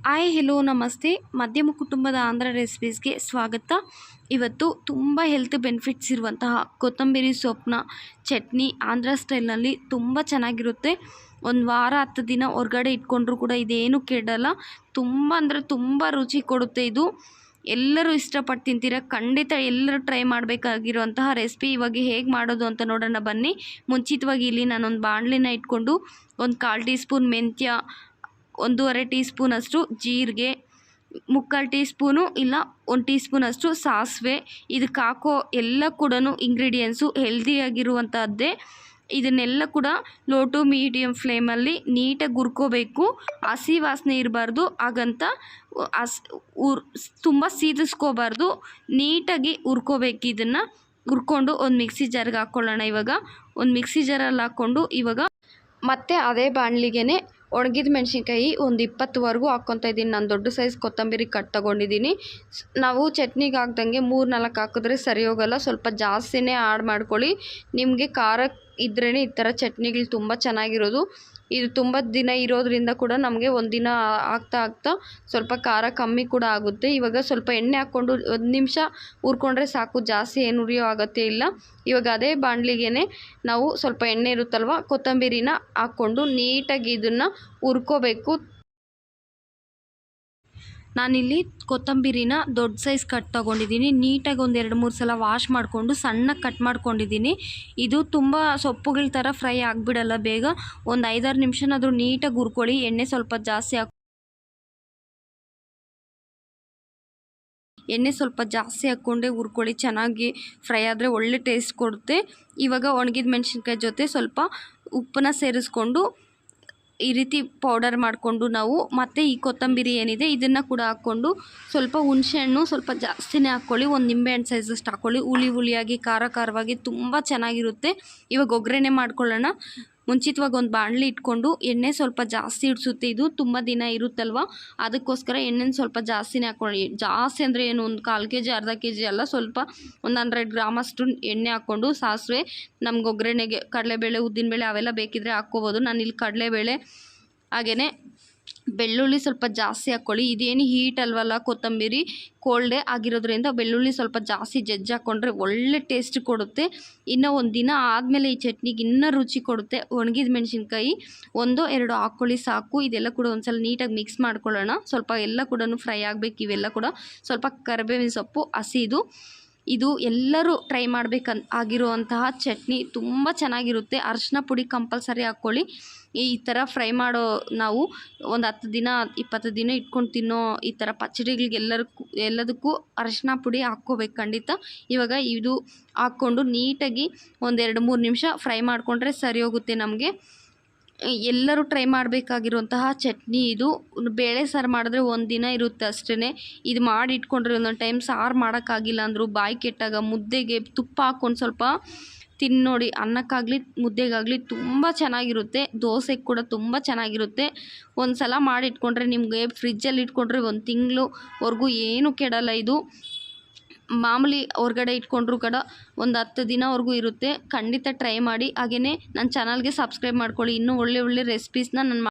Hi hello ನಮಸ್ತೆ. ಮಧ್ಯಮ ಕುಟುಂಬದ ಆಂಧ್ರ ರೆಸಿಪೀಸ್ಗೆ ಸ್ವಾಗತ. ಇವತ್ತು ತುಂಬ ಹೆಲ್ತ್ ಬೆನಿಫಿಟ್ಸ್ ಇರುವಂತಹ ಕೊತ್ತಂಬರಿ ಸೊಪ್ಪನ್ನ ಚಟ್ನಿ ಆಂಧ್ರ ಸ್ಟೈಲ್ನಲ್ಲಿ ತುಂಬ ಚೆನ್ನಾಗಿರುತ್ತೆ. ಒಂದು ವಾರ 10 ದಿನ ಹೊರಗಡೆ ಇಟ್ಕೊಂಡ್ರೂ ಕೂಡ ಇದೇನು ಕೆಡಲ್ಲ. ತುಂಬ ಅಂದರೆ ತುಂಬ ರುಚಿ ಕೊಡುತ್ತೆ. ಇದು ಎಲ್ಲರೂ ಇಷ್ಟಪಟ್ಟು ತಿಂತೀರ. ಖಂಡಿತ ಎಲ್ಲರೂ ಟ್ರೈ ಮಾಡಬೇಕಾಗಿರುವಂತಹ ರೆಸಿಪಿ. ಇವಾಗ ಹೇಗೆ ಮಾಡೋದು ಅಂತ ನೋಡೋಣ ಬನ್ನಿ. ಮುಂಚಿತವಾಗಿ ಇಲ್ಲಿ ನಾನೊಂದು ಬಾಣಲಿನ ಇಟ್ಕೊಂಡು ಒಂದು 1/4 ಟೀ ಸ್ಪೂನ್ ಮೆಂತ್ಯ, 1.5 ಟೀ ಸ್ಪೂನಷ್ಟು ಜೀರಿಗೆ, 3/4 ಟೀ ಸ್ಪೂನು ಇಲ್ಲ 1 ಟೀ ಸ್ಪೂನಷ್ಟು ಸಾಸಿವೆ, ಇದಕ್ಕೆ ಹಾಕೋ ಎಲ್ಲ ಕೂಡ ಇಂಗ್ರೀಡಿಯೆಂಟ್ಸು ಹೆಲ್ದಿಯಾಗಿರುವಂಥದ್ದೇ. ಇದನ್ನೆಲ್ಲ ಕೂಡ ಲೋ ಟು ಮೀಡಿಯಮ್ ಫ್ಲೇಮಲ್ಲಿ ನೀಟಾಗಿ ಹುರ್ಕೋಬೇಕು. ಹಸಿ ವಾಸನೆ ಇರಬಾರ್ದು. ಹಾಗಂತ ತುಂಬ ಸೀದಿಸ್ಕೋಬಾರ್ದು. ನೀಟಾಗಿ ಹುರ್ಕೋಬೇಕು. ಇದನ್ನು ಹುರ್ಕೊಂಡು ಒಂದು ಮಿಕ್ಸಿ ಜಾರ್ಗೆ ಹಾಕ್ಕೊಳ್ಳೋಣ. ಇವಾಗ ಒಂದು ಮಿಕ್ಸಿ ಜಾರಲ್ಲಿ ಹಾಕ್ಕೊಂಡು ಇವಾಗ ಮತ್ತೆ ಅದೇ ಬಾಣಲಿಗೆ ಒಣಗಿದ ಮೆಣಸಿನ್ಕಾಯಿ ಒಂದು 20ವರೆಗೂ ಹಾಕ್ಕೊತಾ ಇದ್ದೀನಿ. ನಾನು ದೊಡ್ಡ ಸೈಜ್ ಕೊತ್ತಂಬರಿ ಕಟ್ ತೊಗೊಂಡಿದ್ದೀನಿ. ನಾವು ಚಟ್ನಿಗೆ ಹಾಕ್ದಂಗೆ 3-4 ಹಾಕಿದ್ರೆ ಸರಿ ಹೋಗಲ್ಲ. ಸ್ವಲ್ಪ ಜಾಸ್ತಿನೇ ಆ್ಯಡ್ ಮಾಡ್ಕೊಳ್ಳಿ. ನಿಮಗೆ ಖಾರ ಇದ್ರೇ ಈ ಥರ ಚಟ್ನಿಗಳು ತುಂಬ ಚೆನ್ನಾಗಿರೋದು. ಇದು ತುಂಬ ದಿನ ಇರೋದ್ರಿಂದ ಕೂಡ ನಮಗೆ ಒಂದಿನ ಆಗ್ತಾ ಸ್ವಲ್ಪ ಖಾರ ಕಮ್ಮಿ ಕೂಡ ಆಗುತ್ತೆ. ಇವಾಗ ಸ್ವಲ್ಪ ಎಣ್ಣೆ ಹಾಕ್ಕೊಂಡು 1 ನಿಮಿಷ ಹುರ್ಕೊಂಡ್ರೆ ಸಾಕು. ಜಾಸ್ತಿ ಏನು ಉರಿಯೋ ಅಗತ್ಯ ಇಲ್ಲ. ಇವಾಗ ಅದೇ ಬಾಣಲಿಗೆ ನಾವು ಸ್ವಲ್ಪ ಎಣ್ಣೆ ಇರುತ್ತಲ್ವ, ಕೊತ್ತಂಬರಿನ ಹಾಕ್ಕೊಂಡು ನೀಟಾಗಿ ಇದನ್ನು ಹುರ್ಕೋಬೇಕು. ನಾನಿಲ್ಲಿ ಕೊತ್ತಂಬರಿನ ದೊಡ್ಡ ಸೈಜ್ ಕಟ್ ತೊಗೊಂಡಿದ್ದೀನಿ. ನೀಟಾಗಿ ಒಂದು 2-3 ಸಲ ವಾಶ್ ಮಾಡಿಕೊಂಡು ಸಣ್ಣಗೆ ಕಟ್ ಮಾಡ್ಕೊಂಡಿದ್ದೀನಿ. ಇದು ತುಂಬ ಸೊಪ್ಪುಗಳ ಥರ ಫ್ರೈ ಆಗಿಬಿಡಲ್ಲ ಬೇಗ. ಒಂದು 5-6 ನಿಮಿಷನಾದರೂ ನೀಟಾಗಿ ಹುರ್ಕೊಳ್ಳಿ. ಎಣ್ಣೆ ಸ್ವಲ್ಪ ಜಾಸ್ತಿ ಹಾಕ್ಕೊಂಡೇ ಹುರ್ಕೊಳ್ಳಿ. ಚೆನ್ನಾಗಿ ಫ್ರೈ ಆದರೆ ಒಳ್ಳೆ ಟೇಸ್ಟ್ ಕೊಡುತ್ತೆ. ಇವಾಗ ಒಣಗಿದ ಮೆಣಸಿನ್ಕಾಯಿ ಜೊತೆ ಸ್ವಲ್ಪ ಉಪ್ಪನ್ನ ಸೇರಿಸ್ಕೊಂಡು ಈ ರೀತಿ ಪೌಡರ್ ಮಾಡಿಕೊಂಡು ನಾವು ಮತ್ತೆ ಈ ಕೊತ್ತಂಬರಿ ಏನಿದೆ ಇದನ್ನು ಕೂಡ ಹಾಕ್ಕೊಂಡು ಸ್ವಲ್ಪ ಹುಣಸೆಹಣ್ಣು ಸ್ವಲ್ಪ ಜಾಸ್ತಿನೇ ಹಾಕ್ಕೊಳ್ಳಿ. ಒಂದು ನಿಂಬೆಹಣ್ಣು ಸೈಜಷ್ಟು ಹಾಕ್ಕೊಳ್ಳಿ. ಹುಳಿಯಾಗಿ ಖಾರವಾಗಿ ತುಂಬ ಚೆನ್ನಾಗಿರುತ್ತೆ. ಇವಾಗ ಒಗ್ಗರಣೆ ಮಾಡ್ಕೊಳ್ಳೋಣ. ಮುಂಚಿತವಾಗಿ ಒಂದು ಬಾಣಲಿ ಇಟ್ಕೊಂಡು ಎಣ್ಣೆ ಸ್ವಲ್ಪ ಜಾಸ್ತಿ ಇಡಿಸುತ್ತೆ. ಇದು ತುಂಬ ದಿನ ಇರುತ್ತಲ್ವ, ಅದಕ್ಕೋಸ್ಕರ ಎಣ್ಣೆನ ಸ್ವಲ್ಪ ಜಾಸ್ತಿನೇ ಹಾಕ್ಕೊಳ್ಳಿ. ಜಾಸ್ತಿ ಅಂದರೆ ಏನು, ಒಂದು 1/4 kg ಅರ್ಧ kg ಅಲ್ಲ, ಸ್ವಲ್ಪ ಒಂದು 100 ಗ್ರಾಮಷ್ಟು ಎಣ್ಣೆ ಹಾಕ್ಕೊಂಡು ಸಾಸಿವೆ, ನಮ್ಗೆ ಒಗ್ಗರಣೆಗೆ ಕಡಲೆಬೇಳೆ ಉದ್ದಿನಬೇಳೆ ಅವೆಲ್ಲ ಬೇಕಿದ್ರೆ ಹಾಕ್ಕೋಬೋದು. ನಾನಿಲ್ಲಿ ಕಡಲೆಬೇಳೆ ಹಾಗೆಯೇ ಬೆಳ್ಳುಳ್ಳಿ ಸ್ವಲ್ಪ ಜಾಸ್ತಿ ಹಾಕ್ಕೊಳ್ಳಿ. ಇದೇನು ಹೀಟ್ ಅಲ್ವಲ್ಲ, ಕೊತ್ತಂಬರಿ ಕೋಲ್ಡೇ ಆಗಿರೋದ್ರಿಂದ ಬೆಳ್ಳುಳ್ಳಿ ಸ್ವಲ್ಪ ಜಾಸ್ತಿ ಜಜ್ಜಿ ಹಾಕ್ಕೊಂಡ್ರೆ ಒಳ್ಳೆ ಟೇಸ್ಟ್ ಕೊಡುತ್ತೆ. ಇನ್ನು ಒಂದು ದಿನ ಆದಮೇಲೆ ಈ ಚಟ್ನಿಗೆ ಇನ್ನೂ ರುಚಿ ಕೊಡುತ್ತೆ. ಒಣಗಿದ ಮೆಣಸಿನ್ಕಾಯಿ 1-2 ಹಾಕ್ಕೊಳ್ಳಿ ಸಾಕು. ಇದೆಲ್ಲ ಕೂಡ ಒಂದು ಸಲ ನೀಟಾಗಿ ಮಿಕ್ಸ್ ಮಾಡ್ಕೊಳ್ಳೋಣ. ಸ್ವಲ್ಪ ಎಲ್ಲ ಕೂಡ ಫ್ರೈ ಆಗಬೇಕು. ಇವೆಲ್ಲ ಕೂಡ ಸ್ವಲ್ಪ ಕರಿಬೇವಿನ ಸೊಪ್ಪು ಇದು ಎಲ್ಲರೂ ಟ್ರೈ ಆಗಿರುವಂತಹ ಚಟ್ನಿ. ತುಂಬ ಚೆನ್ನಾಗಿರುತ್ತೆ. ಅರಿಶಿನ ಪುಡಿ ಕಂಪಲ್ಸರಿ ಹಾಕ್ಕೊಳ್ಳಿ. ಈ ಥರ ಫ್ರೈ ಮಾಡೋ ನಾವು ಒಂದು 10 ದಿನ 20 ದಿನ ಇಟ್ಕೊಂಡು ತಿನ್ನೋ ಈ ಥರ ಪಚ್ಚಡಿಗಳಿಗೆ ಎಲ್ಲದಕ್ಕೂ ಅರಿಶಿನ ಪುಡಿ ಹಾಕ್ಕೋಬೇಕು ಖಂಡಿತ. ಇವಾಗ ಇದು ಹಾಕ್ಕೊಂಡು ನೀಟಾಗಿ ಒಂದು 2-3 ನಿಮಿಷ ಫ್ರೈ ಮಾಡಿಕೊಂಡ್ರೆ ಸರಿ ಹೋಗುತ್ತೆ. ನಮಗೆ ಎಲ್ಲರೂ ಟ್ರೈ ಮಾಡಬೇಕಾಗಿರುವಂತಹ ಚಟ್ನಿ ಇದು. ಬೇಳೆ ಸಾರು ಮಾಡಿದ್ರೆ ಒಂದು ದಿನ ಇರುತ್ತೆ ಅಷ್ಟೇ. ಇದು ಮಾಡಿ ಇಟ್ಕೊಂಡ್ರೆ ಒಂದೊಂದು ಟೈಮ್ ಸಾರು ಮಾಡೋಕ್ಕಾಗಿಲ್ಲ ಅಂದರೂ ಬಾಯಿ ಕೆಟ್ಟಾಗ ಮುದ್ದೆಗೆ ತುಪ್ಪ ಹಾಕ್ಕೊಂಡು ಸ್ವಲ್ಪ ನೋಡಿ. ಅನ್ನಕ್ಕಾಗಲಿ ಮುದ್ದೆಗಾಗಲಿ ತುಂಬ ಚೆನ್ನಾಗಿರುತ್ತೆ. ದೋಸೆಗೆ ಕೂಡ ತುಂಬ ಚೆನ್ನಾಗಿರುತ್ತೆ. ಒಂದು ಸಲ ಮಾಡಿ ಇಟ್ಕೊಂಡ್ರೆ ನಿಮಗೆ ಫ್ರಿಜ್ಜಲ್ಲಿ ಇಟ್ಕೊಂಡ್ರೆ 1 ತಿಂಗಳವರೆಗೂ ಏನೂ ಕೆಡಲ್ಲ. ಇದು ಮಾಮೂಲಿ ಹೊರಗಡೆ ಇಟ್ಕೊಂಡ್ರೂ ಕೂಡ ಒಂದು 10 ದಿನವರೆಗೂ ಇರುತ್ತೆ. ಖಂಡಿತ ಟ್ರೈ ಮಾಡಿ. ಹಾಗೆಯೇ ನನ್ನ ಚಾನಲ್ಗೆ ಸಬ್ಸ್ಕ್ರೈಬ್ ಮಾಡ್ಕೊಳ್ಳಿ. ಇನ್ನೂ ಒಳ್ಳೆ ರೆಸಿಪೀಸ್ನ ನಾನು